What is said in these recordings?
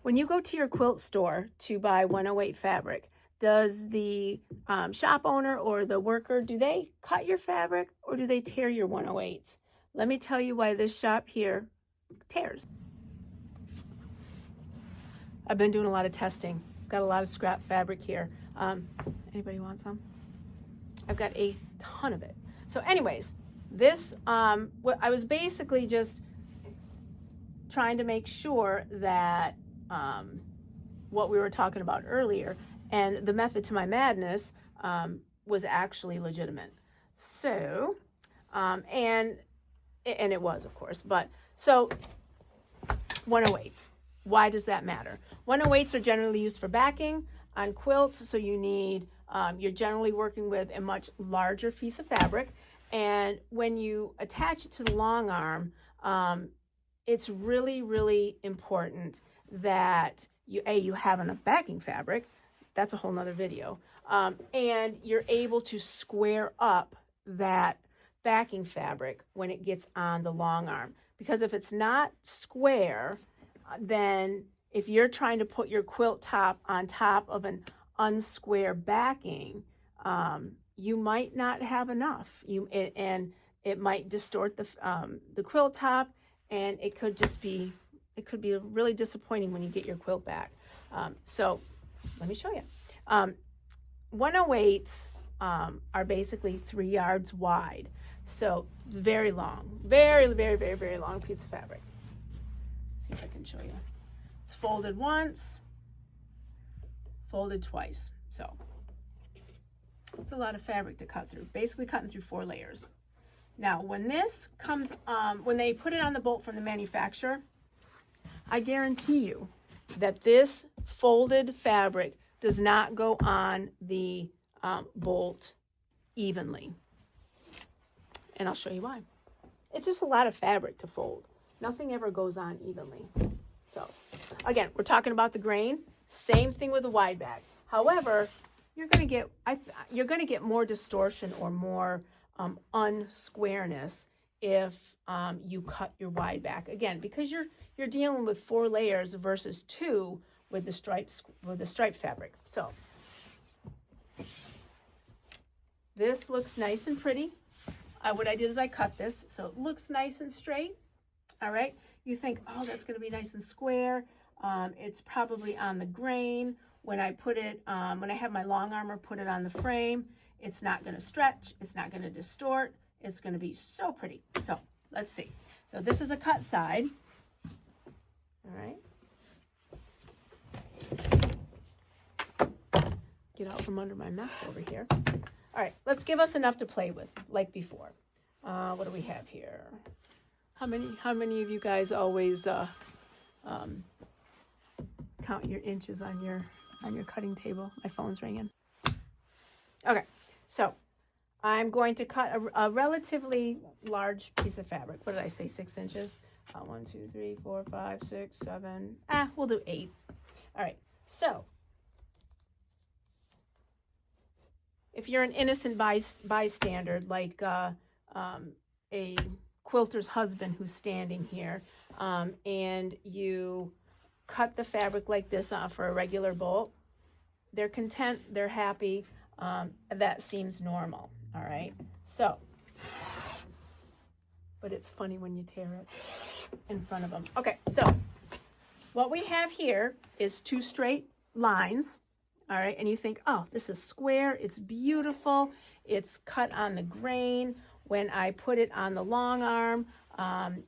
When you go to your quilt store to buy 108 fabric, does the shop owner or the worker, do they cut your fabric or do they tear your 108s? Let me tell you why this shop here tears. I've been doing a lot of testing. Got a lot of scrap fabric here. Anybody want some? I've got a ton of it. So anyways, this, I was basically just trying to make sure that what we were talking about earlier and the method to my madness was actually legitimate. So, and it was, of course, but so 108s. Why does that matter? 108s are generally used for backing on quilts, so you need, you're generally working with a much larger piece of fabric, and when you attach it to the long arm, it's really, really important that you have enough backing fabric. That's a whole nother video. And you're able to square up that backing fabric when it gets on the long arm. Because if it's not square, then if you're trying to put your quilt top on top of an unsquare backing, you might not have enough. And it might distort the quilt top, and it could be really disappointing when you get your quilt back. So let me show you. 108s are basically 3 yards wide. So very long, very, very, very, very long piece of fabric. Let's see if I can show you. It's folded once, folded twice. So it's a lot of fabric to cut through, basically cutting through 4 layers. Now, when this comes, when they put it on the bolt from the manufacturer, I guarantee you that this folded fabric does not go on the bolt evenly. And I'll show you why. It's just a lot of fabric to fold. Nothing ever goes on evenly. So, again, we're talking about the grain. Same thing with a wide bag. However, you're going to get more distortion or more unsquareness if you cut your wide back. Again, because you're dealing with 4 layers versus 2 with the striped fabric. So this looks nice and pretty. What I did is I cut this so it looks nice and straight. All right. You think, oh, that's going to be nice and square. It's probably on the grain. When I put it, when I have my long armor put it on the frame, it's not going to stretch. It's not going to distort. It's going to be so pretty. So let's see. So this is a cut side. All right. Get out from under my mess over here. All right, let's give us enough to play with, like before. What do we have here? How many of you guys always count your inches on your cutting table? My phone's ringing. Okay, so I'm going to cut a relatively large piece of fabric. What did I say? 6 inches. 1, 2, 3, 4, 5, 6, 7. We'll do 8. All right. So if you're an innocent bystander, like a quilter's husband who's standing here, and you cut the fabric like this for a regular bolt, they're content, they're happy, that seems normal. All right. So, but it's funny when you tear it in front of them. Okay, so what we have here is 2 straight lines. All right, and you think, oh, this is square, it's beautiful, it's cut on the grain. When I put it on the long arm,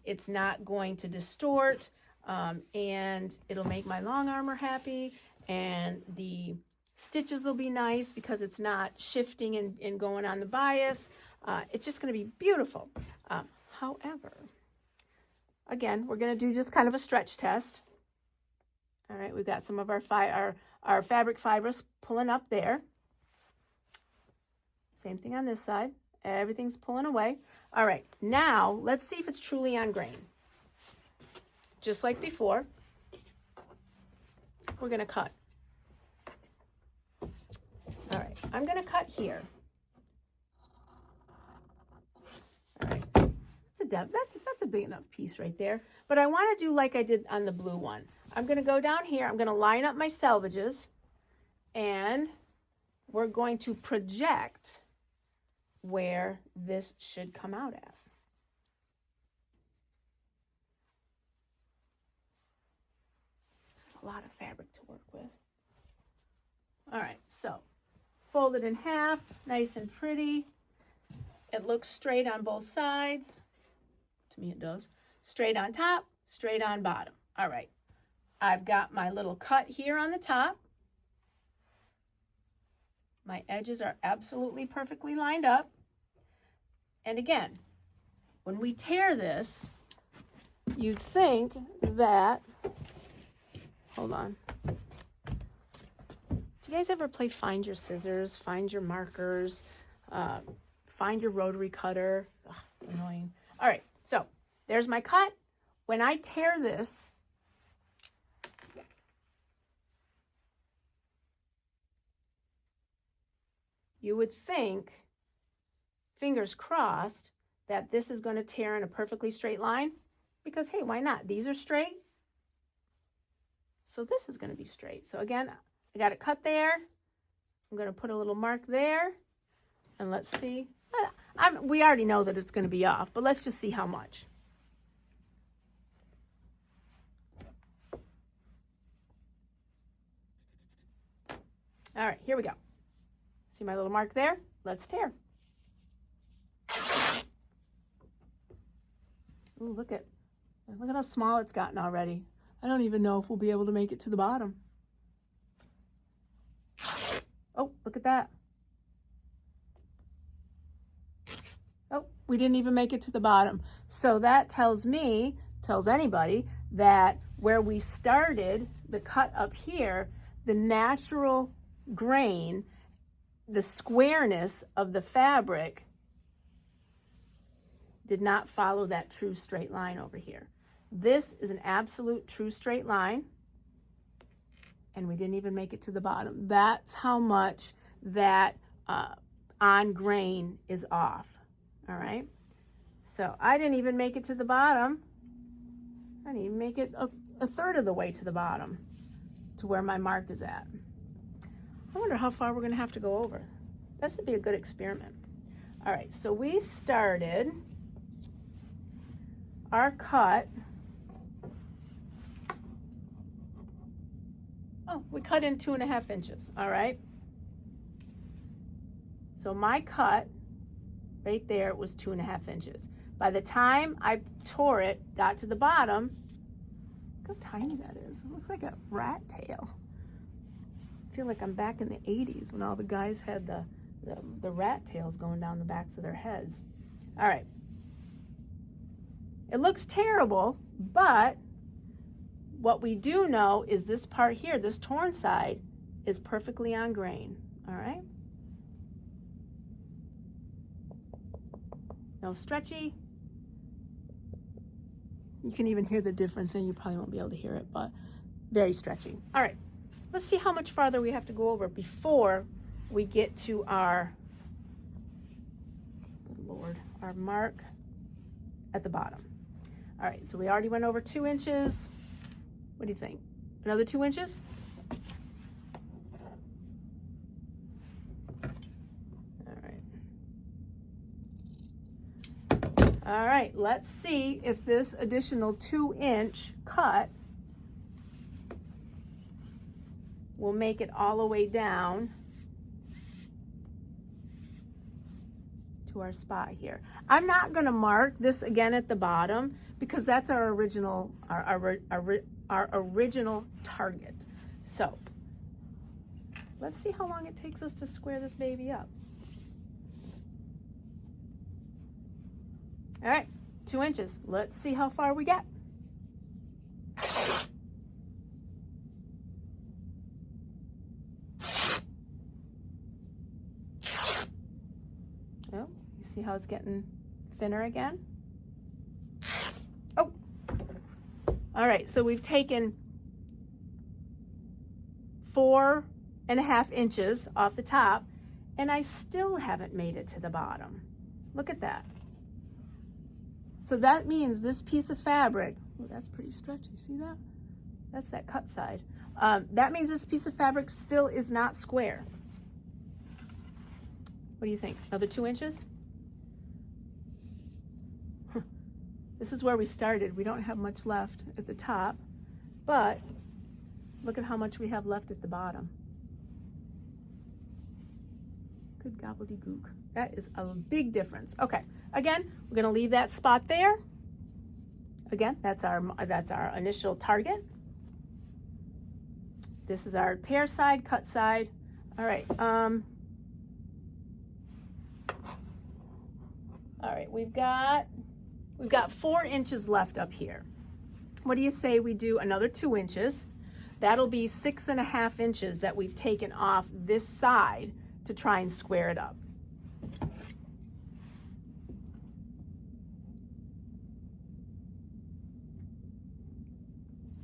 it's not going to distort, and it'll make my long armor happy, and the stitches will be nice because it's not shifting and going on the bias. It's just going to be beautiful. However, again, we're going to do just kind of a stretch test. All right, we've got some of our fabric fibers pulling up there. Same thing on this side. Everything's pulling away. All right, now let's see if it's truly on grain. Just like before, we're going to cut. All right, I'm going to cut here. All right, that's a big enough piece right there. But I want to do like I did on the blue one. I'm going to go down here. I'm going to line up my selvages, and we're going to project where this should come out at. This is a lot of fabric to work with. All right, so fold it in half, nice and pretty. It looks straight on both sides. To me it does. Straight on top, straight on bottom. All right, I've got my little cut here on the top. My edges are absolutely perfectly lined up. And again, when we tear this, you'd think that, hold on. Do you guys ever play Find Your Scissors, Find Your Markers, Find Your Rotary Cutter? Ugh, it's annoying. All right, so there's my cut. When I tear this, you would think, fingers crossed, that this is going to tear in a perfectly straight line, because hey, why not? These are straight, so this is going to be straight. So again, I got it cut there. I'm going to put a little mark there, and let's see. We already know that it's going to be off, but let's just see how much. All right, here we go. See my little mark there? Let's tear. Ooh, look at how small it's gotten already. I don't even know if we'll be able to make it to the bottom. Oh, look at that. Oh, we didn't even make it to the bottom. So that tells me, tells anybody, that where we started the cut up here, the natural grain, the squareness of the fabric did not follow that true straight line over here. This is an absolute true straight line, and we didn't even make it to the bottom. That's how much that on grain is off. All right, so I didn't even make it to the bottom. I didn't even make it a third of the way to the bottom, to where my mark is at. I wonder how far we're going to have to go over. This would be a good experiment. All right, so we started our cut. Oh, we cut in 2.5 inches, all right? So my cut right there was 2.5 inches. By the time I tore it, got to the bottom, look how tiny that is. It looks like a rat tail. I feel like I'm back in the 80s when all the guys had the rat tails going down the backs of their heads. All right. It looks terrible, but what we do know is this part here, this torn side, is perfectly on grain. All right. No stretchy. You can even hear the difference, and you probably won't be able to hear it, but very stretchy. All right. Let's see how much farther we have to go over before we get to our, good Lord, our mark at the bottom. All right, so we already went over 2 inches. What do you think? Another 2 inches? All right, let's see if this additional 2-inch cut will make it all the way down to our spot here. I'm not going to mark this again at the bottom because that's our original original target. So let's see how long it takes us to square this baby up. All right, 2 inches. Let's see how far we get. Oh, you see how it's getting thinner again? Oh, all right, so we've taken 4.5 inches off the top, and I still haven't made it to the bottom. Look at that. So that means this piece of fabric, oh, that's pretty stretchy, see that? That's that cut side. That means this piece of fabric still is not square. What do you think? Another 2 inches? This is where we started. We don't have much left at the top, but look at how much we have left at the bottom. Good gobbledygook. That is a big difference. Okay, again, we're gonna leave that spot there. Again, that's our initial target. This is our tear side, cut side. All right. All right, we've got 4 inches left up here. What do you say we do another 2 inches? That'll be 6.5 inches that we've taken off this side to try and square it up.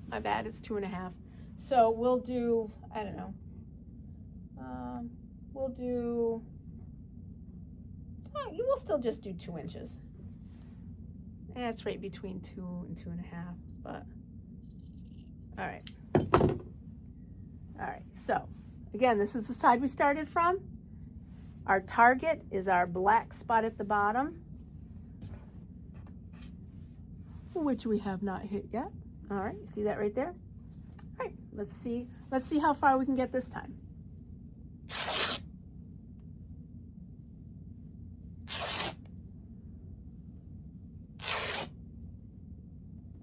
My bad, it's 2.5. So we'll do, I don't know, we'll still just do 2 inches. That's right between 2 and 2.5, but all right. All right, so again, this is the side we started from. Our target is our black spot at the bottom, which we have not hit yet. All right, you see that right there? All right, let's see how far we can get this time.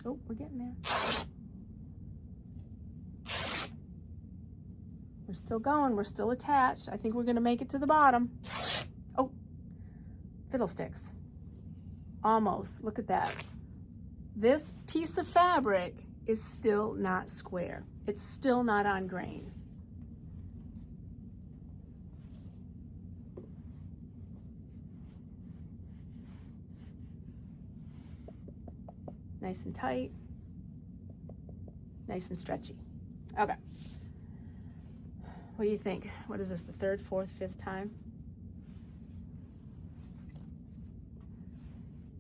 Oh, we're getting there. We're still going, we're still attached. I think we're gonna make it to the bottom. Oh, fiddlesticks. Almost, look at that. This piece of fabric is still not square. It's still not on grain. Nice and tight, nice and stretchy. Okay. What do you think? What is this, the 3rd, 4th, 5th time?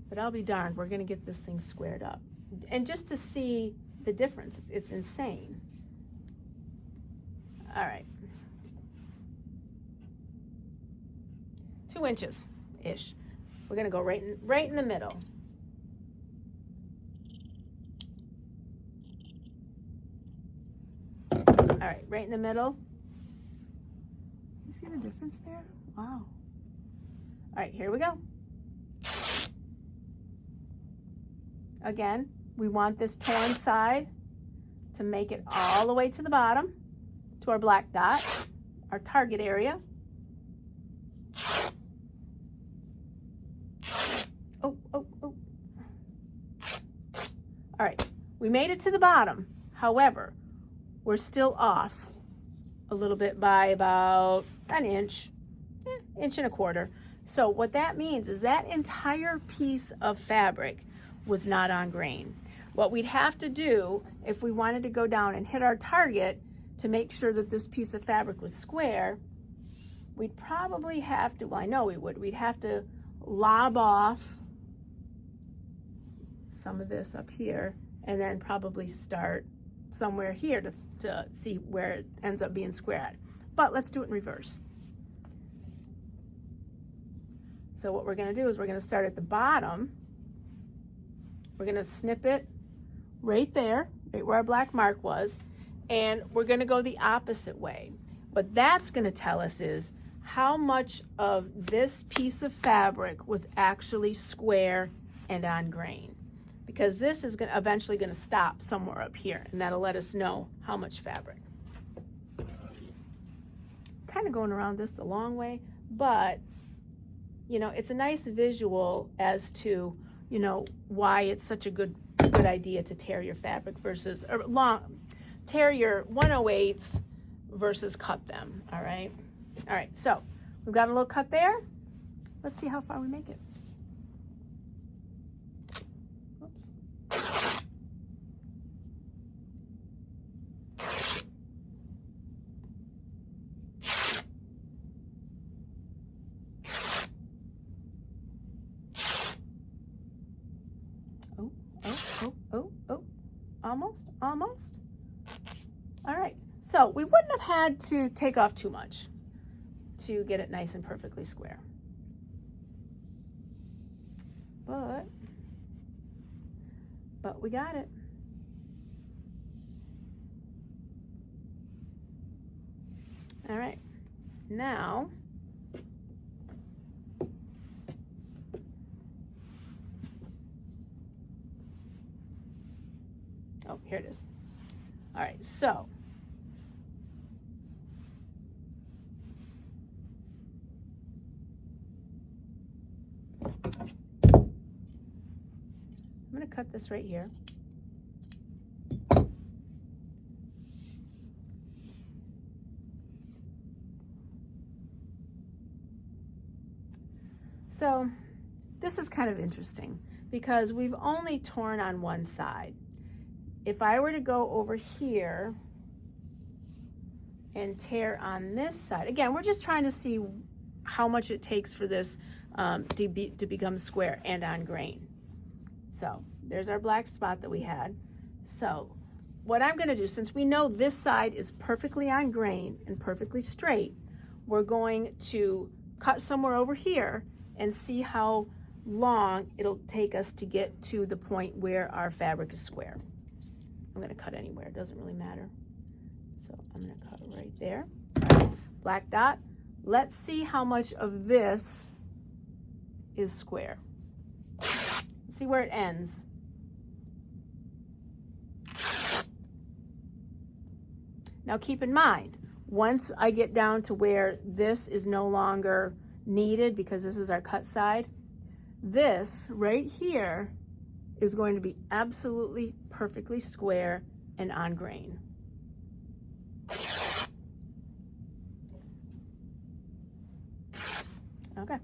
But I'll be darned, we're gonna get this thing squared up. And just to see the difference, it's insane. All right. 2 inches-ish. We're gonna go right in the middle. All right, right in the middle. You see the difference there? Wow. All right, here we go. Again, we want this torn side to make it all the way to the bottom, to our black dot, our target area. Oh, oh, oh. All right, we made it to the bottom. However, we're still off a little bit by about an inch, inch and a quarter. So what that means is that entire piece of fabric was not on grain. What we'd have to do if we wanted to go down and hit our target to make sure that this piece of fabric was square, we'd probably have to, well, I know we would, we'd have to lob off some of this up here and then probably start somewhere here to see where it ends up being square at. But let's do it in reverse. So what we're gonna do is we're gonna start at the bottom. We're gonna snip it right there, right where our black mark was, and we're gonna go the opposite way. What that's gonna tell us is how much of this piece of fabric was actually square and on grain. Because this is eventually gonna stop somewhere up here, and that'll let us know how much fabric. Kind of going around this the long way, but you know, it's a nice visual as to, you know, why it's such a good idea to tear your fabric versus, or tear your 108s versus cut them, all right? All right, so we've got a little cut there. Let's see how far we make it. Oops. Oh, almost. So we wouldn't have had to take off too much to get it nice and perfectly square. But we got it. All right, now oh, here it is. All right, so I'm going to cut this right here. So this is kind of interesting because we've only torn on one side. If I were to go over here and tear on this side, again, we're just trying to see how much it takes for this to become square and on grain. So there's our black spot that we had. So what I'm going to do, since we know this side is perfectly on grain and perfectly straight, we're going to cut somewhere over here and see how long it'll take us to get to the point where our fabric is square. I'm going to cut anywhere, it doesn't really matter. So I'm going to cut right there. Black dot. Let's see how much of this is square. Let's see where it ends. Now keep in mind, once I get down to where this is no longer needed because this is our cut side, this right here is going to be absolutely perfectly square and on grain. Okay,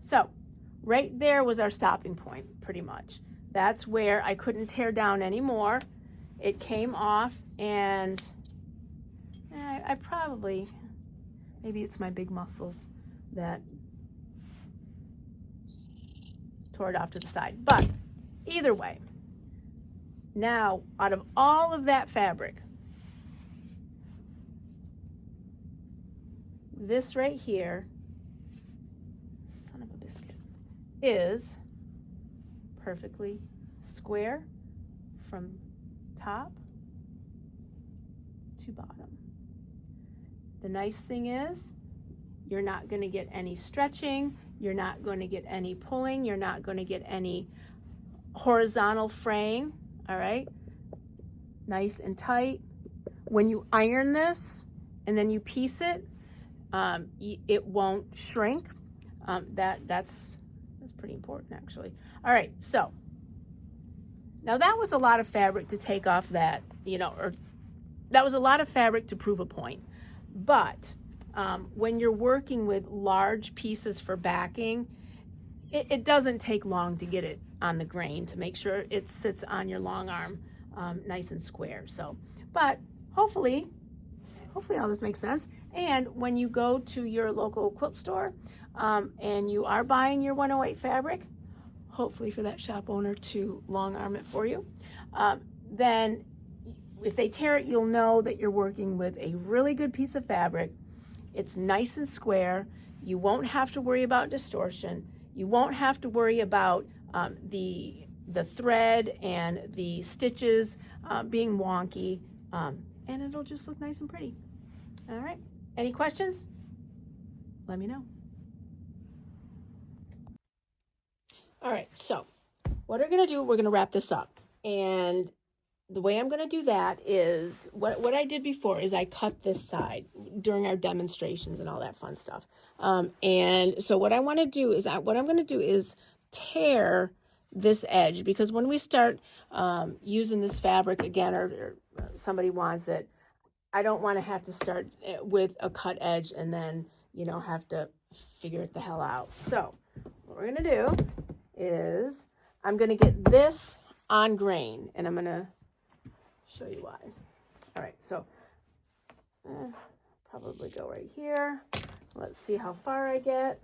so right there was our stopping point, pretty much. That's where I couldn't tear down anymore. It came off, and I probably, maybe it's my big muscles that tore it off to the side. But either way, now out of all of that fabric, this right here, son of a biscuit, is perfectly square from top to bottom. The nice thing is you're not going to get any stretching, you're not going to get any pulling, you're not going to get any horizontal fraying, all right? Nice and tight. When you iron this and then you piece it, it won't shrink. That's pretty important, actually. All right, so now that was a lot of fabric to take off that, or that was a lot of fabric to prove a point. But when you're working with large pieces for backing, it doesn't take long to get it on the grain to make sure it sits on your long arm nice and square. So, but hopefully all this makes sense. And when you go to your local quilt store and you are buying your 108 fabric, hopefully for that shop owner to long arm it for you, then if they tear it, you'll know that you're working with a really good piece of fabric. It's nice and square. You won't have to worry about distortion. You won't have to worry about the thread and the stitches being wonky, and it'll just look nice and pretty. All right, any questions? Let me know. All right, so what we're gonna do, we're gonna wrap this up. And the way I'm going to do that is what I did before is I cut this side during our demonstrations and all that fun stuff. And so what I want to do is what I'm going to do is tear this edge, because when we start using this fabric again, or somebody wants it, I don't want to have to start with a cut edge and then, have to figure it the hell out. So what we're going to do is I'm going to get this on grain, and I'm going to show you why. All right, so probably go right here. Let's see how far I get.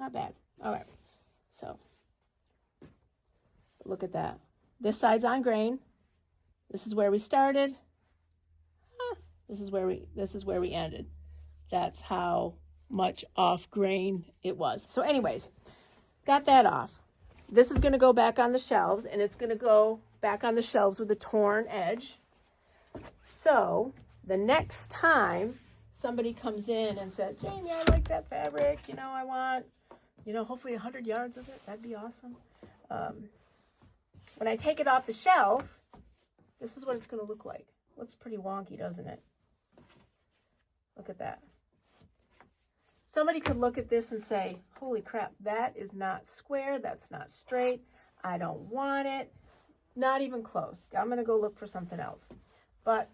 Not bad. All right. So look at that. This side's on grain. This is where we started. This is where we ended. That's how much off grain it was. So anyways, got that off. This is going to go back on the shelves, and it's going to go back on the shelves with a torn edge. So the next time somebody comes in and says, Jamie, I like that fabric, I want, hopefully 100 yards of it. That'd be awesome. When I take it off the shelf, this is what it's going to look like. Looks pretty wonky, doesn't it? Look at that. Somebody could look at this and say, holy crap, that is not square. That's not straight. I don't want it. Not even close. I'm going to go look for something else. But,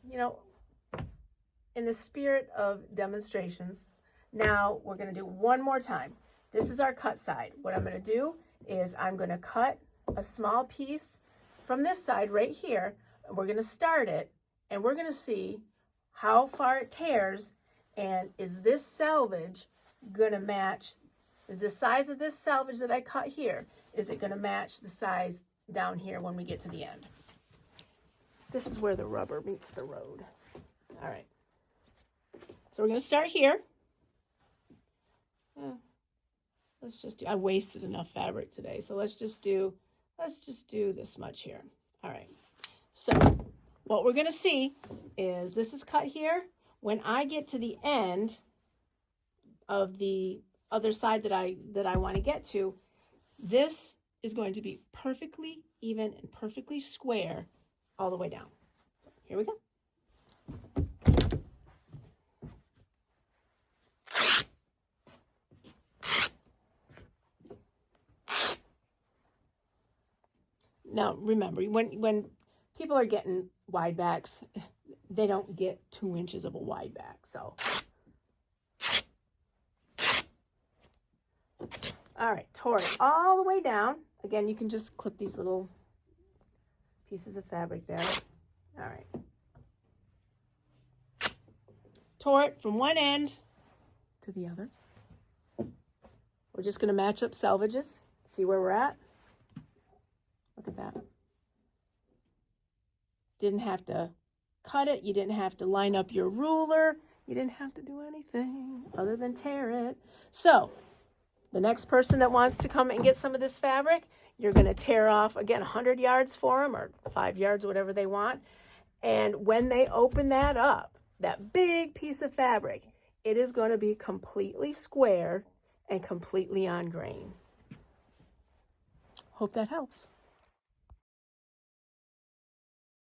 in the spirit of demonstrations, now we're going to do one more time. This is our cut side. What I'm going to do is I'm going to cut a small piece from this side right here. And we're going to start it, and we're going to see how far it tears, and is this selvage going to match the size of this selvage that I cut here? Is it going to match the size down here when we get to the end? This is where the rubber meets the road. All right. So we're going to start here. Let's just do, I wasted enough fabric today. So let's just do this much here. All right. So what we're going to see is this is cut here. When I get to the end of the other side that I want to get to, this is going to be perfectly even and perfectly square all the way down. Here we go. Now, remember, when people are getting wide backs, they don't get 2 inches of a wide back. So, all right, tore it all the way down. Again, you can just clip these little pieces of fabric there. All right. Tore it from one end to the other. We're just going to match up selvages, see where we're at. Look at that. Didn't have to cut it. You didn't have to line up your ruler. You didn't have to do anything other than tear it. So the next person that wants to come and get some of this fabric, you're going to tear off, again, 100 yards for them or 5 yards, whatever they want. And when they open that up, that big piece of fabric, it is going to be completely square and completely on grain. Hope that helps.